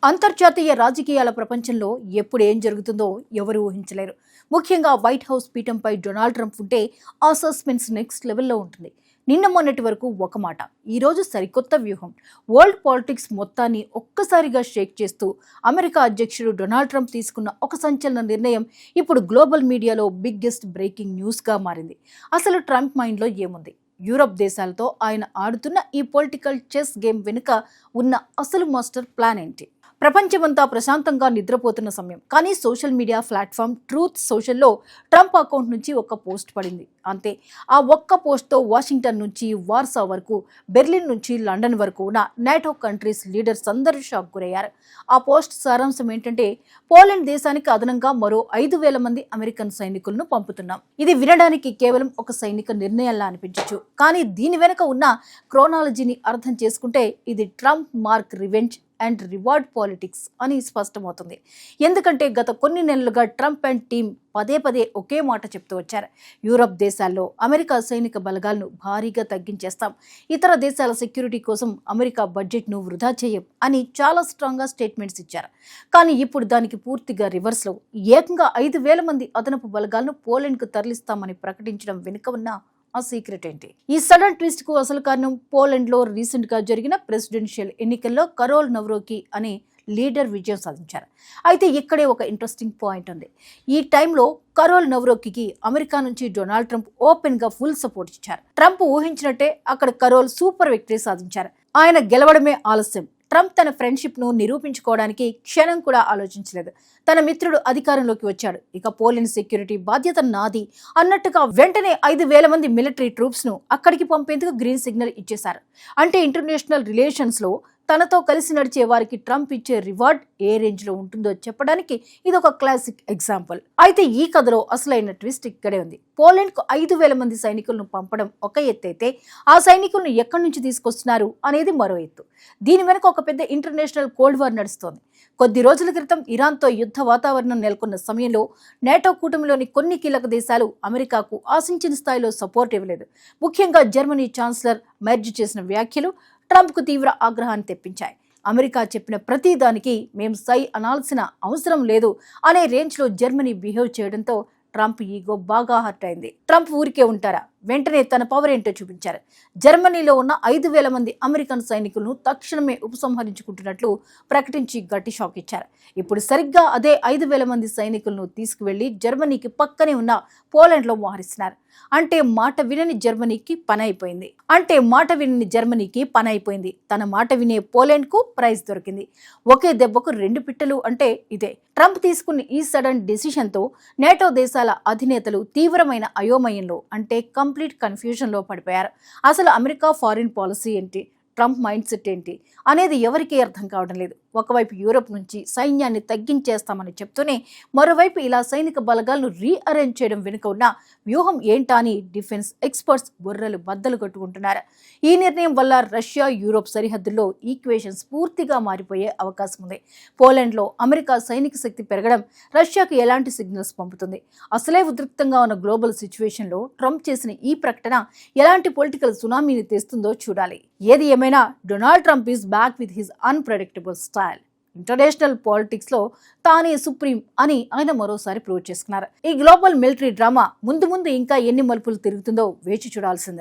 అంతర్జాతీయ రాజకీయాల ప్రపంచంలో ఎప్పుడు ఏం జరుగుతుందో ఎవరు ఊహించలేరు. ముఖ్యంగా వైట్ హౌస్ పీఠంపై డొనాల్డ్ ట్రంప్ ఉంటే ఆ సస్పెన్స్ నెక్స్ట్ లెవెల్లో ఉంటుంది. నిన్న మొన్నటి వరకు ఒక మాట, ఈరోజు సరికొత్త వ్యూహం. వరల్డ్ పాలిటిక్స్ మొత్తాన్ని ఒక్కసారిగా షేక్ చేస్తూ అమెరికా అధ్యక్షుడు డొనాల్డ్ ట్రంప్ తీసుకున్న ఒక సంచలన నిర్ణయం ఇప్పుడు గ్లోబల్ మీడియాలో బిగ్గెస్ట్ బ్రేకింగ్ న్యూస్గా మారింది. అసలు ట్రంప్ మైండ్లో ఏముంది? యూరప్ దేశాలతో ఆయన ఆడుతున్న ఈ పొలిటికల్ చెస్ గేమ్ వెనుక ఉన్న అసలు మాస్టర్ ప్లాన్ ఏంటి? ప్రపంచమంతా ప్రశాంతంగా నిద్రపోతున్న సమయం, కానీ సోషల్ మీడియా ప్లాట్ఫామ్ ట్రూత్ సోషల్లో ట్రంప్ అకౌంట్ నుంచి ఒక పోస్ట్ పడింది. అంతే, ఆ ఒక్క పోస్ట్తో వాషింగ్టన్ నుంచి వార్సా వరకు, బెర్లిన్ నుంచి లండన్ వరకు ఉన్న నాటో కంట్రీస్ లీడర్స్ అందరూ షాక్ గురయ్యారు. ఆ పోస్ట్ సారాంశం ఏంటంటే, పోలాండ్ దేశానికి అదనంగా మరో 5,000 మంది అమెరికన్ సైనికులను పంపుతున్నాం. ఇది వినడానికి కేవలం ఒక సైనిక నిర్ణయంలా అనిపించవచ్చు, కానీ దీని వెనుక ఉన్న క్రోనాలజీని అర్థం చేసుకుంటే ఇది Trump mark revenge and reward politics అని స్పష్టమవుతుంది. ఎందుకంటే గత కొన్ని నెలలుగా ట్రంప్ అండ్ టీం పదే పదే ఒకే మాట చెప్తూ వచ్చారు. యూరప్ దేశాల్లో అమెరికా సైనిక బలగాలను భారీగా తగ్గించేస్తాం, ఇతర దేశాల సెక్యూరిటీ కోసం అమెరికా బడ్జెట్ను వృధా చేయం అని చాలా స్ట్రాంగ్గా స్టేట్మెంట్స్ ఇచ్చారు. కానీ ఇప్పుడు దానికి పూర్తిగా రివర్స్లో ఏకంగా 5,000 మంది అదనపు బలగాలను పోలాండ్కు తరలిస్తామని ప్రకటించడం వెనుక ఉన్న ఆ సీక్రెట్ ఏంటి? ఈ సడన్ ట్విస్ట్ కు అసలు కారణం, పోలాండ్ లో రీసెంట్ గా జరిగిన ప్రెసిడెన్షియల్ ఎన్నికల్లో కరోల్ నవ్రోకి అనే లీడర్ విజయం సాధించారు. అయితే ఇక్కడే ఒక ఇంట్రెస్టింగ్ పాయింట్ ఉంది. ఈ టైంలో కరోల్ నవ్రోకి అమెరికా నుంచి డొనాల్డ్ ట్రంప్ ఓపెన్ గా ఫుల్ సపోర్ట్ ఇచ్చారు. ట్రంప్ ఊహించినట్టే అక్కడ కరోల్ సూపర్ విక్టరీ సాధించారు. ఆయన గెలవడమే ఆలస్యం. ట్రంప్ తన ఫ్రెండ్షిప్ను నిరూపించుకోవడానికి క్షణం కూడా ఆలోచించలేదు. తన మిత్రుడు అధికారంలోకి వచ్చాడు, ఇక పోలాండ్ సెక్యూరిటీ బాధ్యత నాది అన్నట్టుగా వెంటనే 5,000 మంది మిలిటరీ ట్రూప్స్ను అక్కడికి పంపేందుకు గ్రీన్ సిగ్నల్ ఇచ్చేశారు. అంటే ఇంటర్నేషనల్ రిలేషన్స్లో తనతో కలిసి నడిచే వారికి ట్రంప్ ఇచ్చే రివార్డ్ ఏ రేంజ్లో ఉంటుందో చెప్పడానికి ఇది ఒక క్లాసిక్ ఎగ్జాంపుల్. అయితే ఈ కథలో అసలైన ట్విస్ట్ ఇక్కడే ఉంది. పోలాండ్కు 5,000 మంది సైనికులను పంపడం ఒక ఎత్తు అయితే, ఆ సైనికులను ఎక్కడి నుంచి తీసుకొస్తున్నారు అనేది మరో ఎత్తు. దీని వెనుక ఒక పెద్ద ఇంటర్నేషనల్ కోల్డ్ వార్ నడుస్తోంది. కొద్ది రోజుల క్రితం ఇరాన్తో యుద్ధ వాతావరణం నెలకొన్న సమయంలో నాటో కూటమిలోని కొన్ని కీలక దేశాలు అమెరికాకు ఆశించిన స్థాయిలో సపోర్ట్ ఇవ్వలేదు. ముఖ్యంగా జర్మనీ ఛాన్సలర్ మెర్జ్ చేసిన వ్యాఖ్యలు ట్రంప్కు తీవ్ర ఆగ్రహాన్ని తెప్పించాయి. అమెరికా చెప్పిన ప్రతి దానికి మేం సై అనాల్సిన అవసరం లేదు అనే రేంజ్లో జర్మనీ బిహేవ్ చేయడంతో ట్రంప్ ఈగో బాగా హర్ట్ అయింది. ట్రంప్ ఊరికే ఉంటారా? వెంటనే తన పవర్ ఏంటో చూపించారు. జర్మనీలో ఉన్న 5,000 మంది అమెరికన్ సైనికులను తక్షణమే ఉపసంహరించుకుంటున్నట్లు ప్రకటించి గట్టి షాక్ ఇచ్చారు. ఇప్పుడు సరిగ్గా అదే 5,000 మంది సైనికులను తీసుకువెళ్లి జర్మనీకి పక్కనే ఉన్న పోలాండ్లో మోహరిస్తున్నారు. అంటే మాట వినని జర్మనీకి పని అయిపోయింది. తన మాట వినే పోలాండ్కు ప్రైజ్ దొరికింది. ఒకే దెబ్బకు 2 పిట్టలు అంటే ఇదే. ట్రంప్ తీసుకున్న ఈ సడన్ డెసిషన్తో నాటో దేశాల అధినేతలు తీవ్రమైన అయోమయంలో, అంటే కంప్లీట్ కన్ఫ్యూజన్లో పడిపోయారు. అసలు అమెరికా ఫారిన్ పాలసీ ఏంటి, ట్రంప్ మైండ్ సెట్ ఏంటి అనేది ఎవరికీ అర్థం కావడం లేదు. ఒకవైపు యూరప్ నుంచి సైన్యాన్ని తగ్గించేస్తామని చెప్తూనే, మరోవైపు ఇలా సైనిక బలగాలను రీఅరేంజ్ చేయడం వెనుక ఉన్న వ్యూహం ఏంటా అని డిఫెన్స్ ఎక్స్పర్ట్స్ బుర్రలు బద్దలు కొట్టుకుంటున్నారు. ఈ నిర్ణయం వల్ల రష్యా యూరోప్ సరిహద్దుల్లో ఈక్వేషన్స్ పూర్తిగా మారిపోయే అవకాశం ఉంది. పోలాండ్లో అమెరికా సైనిక శక్తి పెరగడం రష్యాకు ఎలాంటి సిగ్నల్స్ పంపుతుంది? అసలే ఉద్రిక్తంగా ఉన్న గ్లోబల్ సిచ్యువేషన్లో ట్రంప్ చేసిన ఈ ప్రకటన ఎలాంటి పొలిటికల్ సునామీని తెస్తుందో చూడాలి. ఏది ఏమైనా Donald Trump is back with his unpredictable style. International politics లో తానే సుప్రీం అని ఆయన మరోసారి ప్రూవ్ చేసుకున్నారు. ఈ గ్లోబల్ మిలిటరీ డ్రామా ముందు ముందు ఇంకా ఎన్ని మలుపులు తిరుగుతుందో వేచి చూడాల్సిందే.